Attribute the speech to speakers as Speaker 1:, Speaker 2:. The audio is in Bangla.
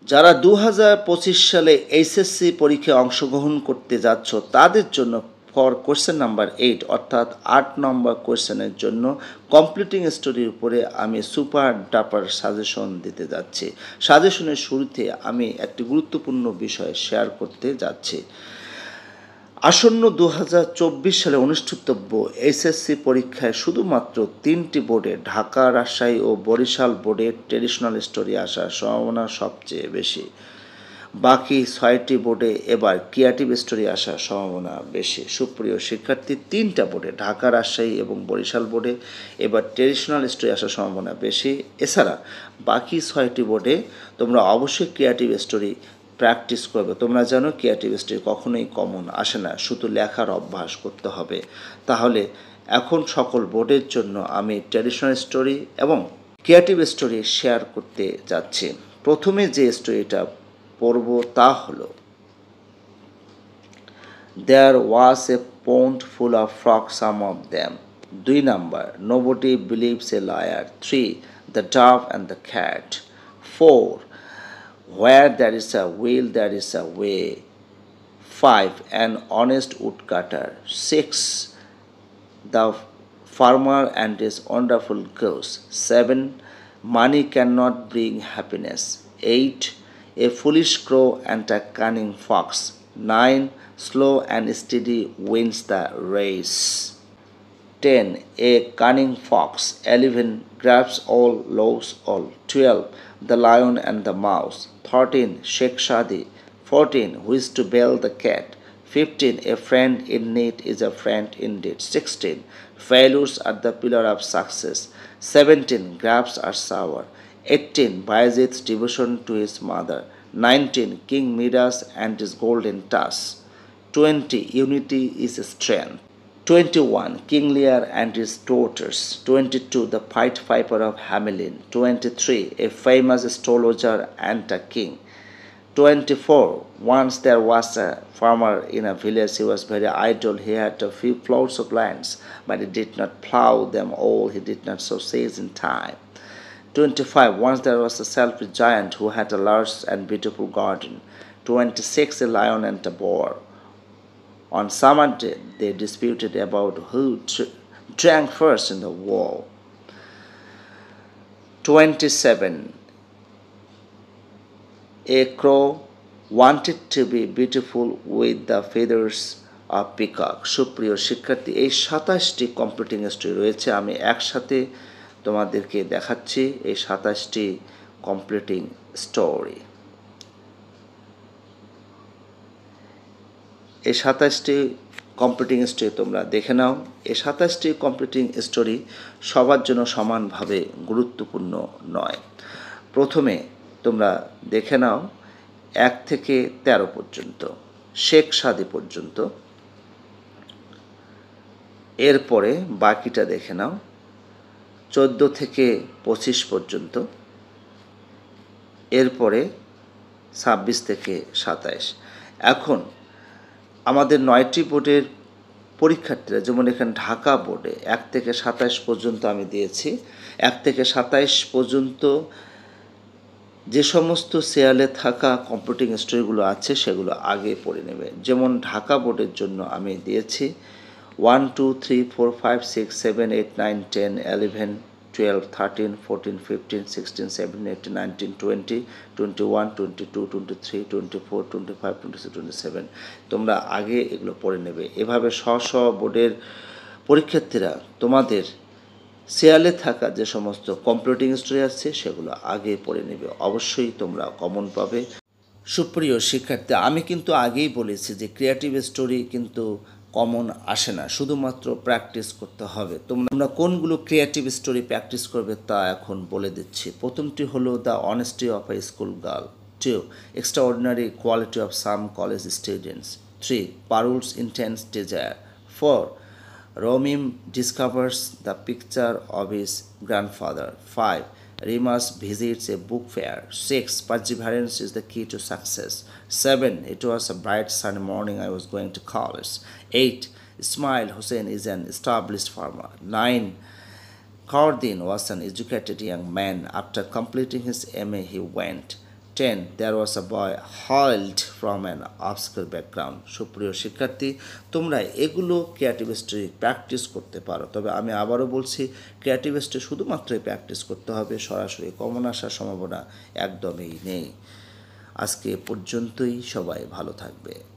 Speaker 1: যারা 2025 সালে এইচএসসি পরীক্ষায় অংশগ্রহণ করতে যাচ্ছ তাদের জন্য ফর কোয়েশ্চেন নাম্বার 8 অর্থাৎ 8 নম্বর কোয়েশ্চেনের জন্য কমপ্লিটিং স্টোরির উপরে আমি সুপার ডাপার সাজেশন দিতে যাচ্ছি। সাজেশনের শুরুতে আমি একটি গুরুত্বপূর্ণ বিষয় শেয়ার করতে যাচ্ছি। আসন্ন 2024 সালে অনুষ্ঠিতব্য এইচএসসি পরীক্ষায় শুধুমাত্র 3টি বোর্ডে ঢাকা, রাজশাহী ও বরিশাল বোর্ডে ট্র্যাডিশনাল স্টোরি আসার সম্ভাবনা সবচেয়ে বেশি। বাকি 6টি বোর্ডে এবার ক্রিয়েটিভ স্টোরি আসার সম্ভাবনা বেশি। সুপ্রিয় শিক্ষার্থী, 3টা বোর্ডে ঢাকা, রাজশাহী এবং বরিশাল বোর্ডে এবার ট্র্যাডিশনাল স্টোরি আসার সম্ভাবনা বেশি। এছাড়া বাকি 6টি বোর্ডে তোমরা অবশ্যই ক্রিয়েটিভ স্টোরি প্র্যাকটিস করবে। তোমরা জানো ক্রিয়েটিভ স্টোরি কখনোই কমন আসে না, শুধু লেখার অভ্যাস করতে হবে। তাহলে এখন সকল বোর্ডের জন্য আমি ট্র্যাডিশনাল স্টোরি এবং ক্রিয়েটিভ স্টোরি শেয়ার করতে যাচ্ছি। প্রথমে যে স্টোরিটা পড়ব তা হলো There was a pond full of frogs, some of them. 2 number Nobody believes a liar. 3 The dove and the cat. 4 Where there is a will there is a way. 5 An honest woodcutter. 6 The farmer and his wonderful goose. 7 Money cannot bring happiness. 8 A foolish crow and a cunning fox. 9 Slow and steady wins the race. 10 A cunning fox. 11 Grabs all, loves all. 12 The lion and the mouse. 13 Sheikh Shadi. 14 Who is to bail the cat. 15 A friend in need is a friend indeed. 16 Failures are the pillar of success. 17 Grapes are sour. 18 Bayezid's devotion to his mother. 19 King Midas and his golden tusk. 20 Unity is strength. 21 King Lear and his daughters. 22 The Pied Piper of Hamelin. 23 A famous astrologer and a king. 24 Once there was a farmer in a village. He was very idle. He had a few plots of lands, but he did not plow them all. He did not sow seeds in time. 25 Once there was a selfish giant who had a large and beautiful garden. 26 A lion and a boar. On summer day, they disputed about who drank first in the wall. 27 A crow wanted to be beautiful with the feathers of peacock. সুপ্রিয় শিক্ষার্থী, এই 27টি কমপ্লিটিং স্টোরি রয়েছে। আমি একসাথে তোমাদেরকে দেখাচ্ছি এই 27টি কমপ্লিটিং স্টোরি। এই 27টি কমপ্লিটিং স্টোরি তোমরা দেখে নাও। এই 27টি কমপ্লিটিং স্টোরি সবার জন্য সমানভাবে গুরুত্বপূর্ণ নয়। প্রথমে তোমরা দেখে নাও 1 থেকে 13 পর্যন্ত, শেখ সাদি পর্যন্ত। এরপরে বাকিটা দেখে নাও 14 থেকে 25 পর্যন্ত। এরপরে 26 থেকে 27। এখন আমাদের 9টি বোর্ডের পরীক্ষার্থীরা, যেমন এখানে ঢাকা বোর্ডে 1 থেকে 27 পর্যন্ত আমি দিয়েছি। 1 থেকে 27 পর্যন্ত যে সমস্ত সিরিয়ালে থাকা কমপ্লিটিং স্টোরিগুলো আছে সেগুলো আগে পড়ে নেবে। যেমন ঢাকা বোর্ডের জন্য আমি দিয়েছি 1 2 3 4 5 6 7 8 9 10 11 12 13 14 15 16 17 18 19 20 21 22 23 24 25 26 27। তোমরা আগে এগুলো পড়ে নেবে। এভাবে স্ব বোর্ডের পরীক্ষার্থীরা তোমাদের সিরিয়ালে থাকা যে সমস্ত কমপ্লিটিং স্টোরি আছে সেগুলো আগে পড়ে নেবে। অবশ্যই তোমরা কমন পাবে। সুপ্রিয় শিক্ষার্থী, আমি কিন্তু আগেই বলেছি যে ক্রিয়েটিভ স্টোরি কিন্তু কমন আসে না, শুধুমাত্র প্র্যাকটিস করতে হবে। তোমরা কোনগুলো ক্রিয়েটিভ স্টোরি প্র্যাকটিস করবে তা এখন বলে দিচ্ছি। প্রথমটি হলো the honesty of a school girl. 2 extraordinary quality of some college students. 3 Parul's intense desire. 4 Romim discovers the picture of his grandfather. 5 Remus visits a book fair. 6 Perseverance is the key to success. 7 It was a bright sunny morning, I was going to college. 8 Ismail Hussein is an established farmer. 9 Khordin was an educated young man. After completing his MA, he went 10. There was a boy hailed from an obscure background. সুপ্রিয় শিক্ষার্থী, তোমরা এগুলো ক্রিয়েটিভ স্টোরি প্র্যাকটিস করতে পারো, তবে আমি আবারও বলছি ক্রিয়েটিভ স্টোরি শুধুমাত্রই প্র্যাকটিস করতে হবে, সরাসরি কমন আসার সম্ভাবনা একদমই নেই। আজকে পর্যন্তই, সবাই ভালো থাকবে।